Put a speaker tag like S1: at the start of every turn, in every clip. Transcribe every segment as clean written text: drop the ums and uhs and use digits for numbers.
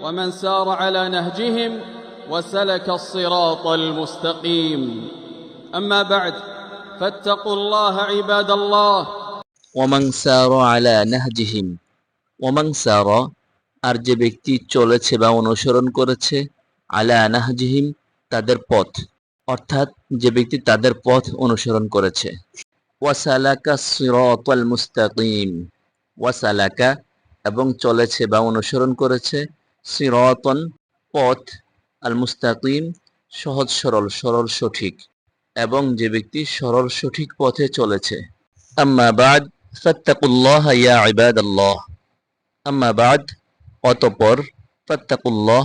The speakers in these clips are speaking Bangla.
S1: ومن سار على نهجهم وسلك الصراط المستقيم أما بعد فاتقوا الله عباد الله
S2: ওয়ামান সারা আলা নাহজিহিম ওয়ামান সারা আর যে ব্যক্তি চলেছে বা অনুসরণ করেছে আলা নাহজিহিম তাদের পথ অর্থাৎ যে ব্যক্তি তাদের পথ অনুসরণ করেছে ওয়াসালাকা সিরাতাল মুস্তাকিম ওয়াসালাকা এবং চলেছে বা অনুসরণ করেছে সিরাতান পথ আল মুস্তাকিম সহজ সরল সরল সঠিক এবং যে ব্যক্তি সরল সঠিক পথে চলেছে আম্মা বাদ ফাত্তাকুল্লাহ ইয়া ইবাদাল্লাহ আম্মা বাদ অতঃপর ফাত্তাকুল্লাহ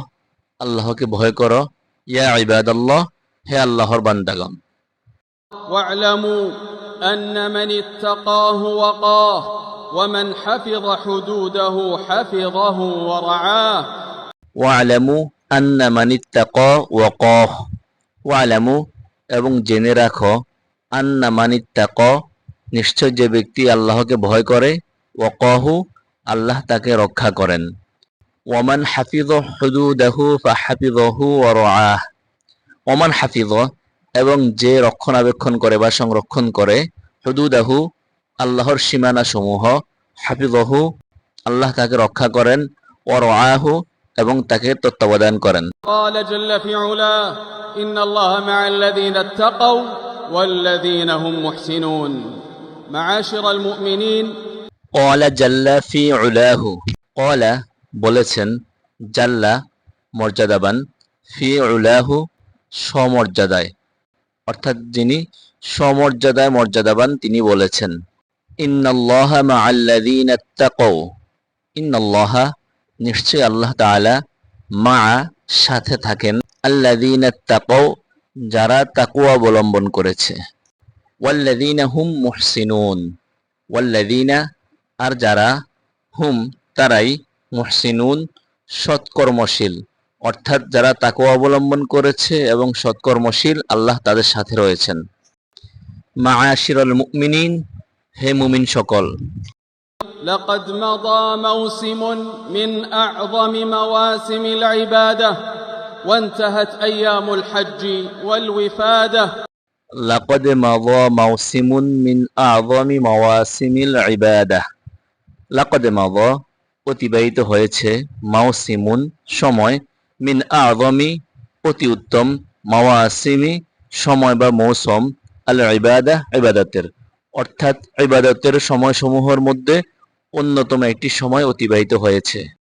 S2: আল্লাহকে ভয় করো ইয়া ইবাদাল্লাহ হে আল্লাহর বান্দাগণ
S1: واعلموا أن من اتقاه وقاه ومن حفظ حدوده حفظه ورعاه
S2: ওয়ালামু আন্না মানিত্তাকা ওয়াকাহ ওয়ালামু এবং জেনে রাখো আন্না মানিত্তাকা নিশ্চয় যে ব্যক্তি আল্লাহকে ভয় করে ওয়াকাহু আল্লাহ তাকে রক্ষা করেন ওয়ামান হাফিজ হুদুদাহু ফাহাফিজাহু ওয়া রাআহ ওয়ামান হাফিজ এবং যে রক্ষণাবেক্ষণ করে বা সংরক্ষণ করে হুদুদাহু আল্লাহর সীমানা সমূহ হাফিজাহু আল্লাহ তাকে রক্ষা করেন ওয়া রাআহু এবং তাকে তত্ত্বাবধান করেন
S1: قال جل في علاه إن الله مع الذين اتقوا والذين هم محسنون معاشر المؤمنين
S2: ক্বালা জাল্লা ফি উলাহু ক্বালা বলেছেন জাল্লা মর্যাদাবান ফি উলাহু সমর্যাদায় অর্থাৎ যিনি সমর্যাদায় মর্যাদাবান তিনি বলেছেন ইন্নাল্লাহা মাআল্লাযীনা ইত্তাকাউ ইন্নাল্লাহা নিশ্চয় আল্লাহ তাআলা মা সাথে থাকেন আল্লাযীনা ইত্তাকাউ যারা তাকওয়া অবলম্বন করেছে ওয়াল্লাযীনা হুম মুহসিনুন ওয়াল্লাযীনা আর যারা হুম তারাই মুহসিনুন সৎকর্মশীল অর্থাৎ যারা তাকওয়া অবলম্বন করেছে এবং সৎকর্মশীল আল্লাহ তাদের সাথে রয়েছেন মাআশিরাল মুমিনিন হে মুমিন সকল
S1: لقد مضى موسم من أعظم مواسم العبادة وانتهت أيام الحج والوفادة
S2: লাকাদ মাযা মাওসিমুন মিন আযমি মাওয়াসিমিল ইবাদাহ লাকাদ মাযা অতিবাহিত হয়েছে মাওসিমুন সময় মিন আযমি অতি উত্তম মাওয়াসিমি সময় বা মৌসুম আল ইবাদাহ ইবাদতের অর্থাৎ ইবাদতের সময়সমূহের মধ্যে অন্যতম একটি সময় অতিবাহিত হয়েছে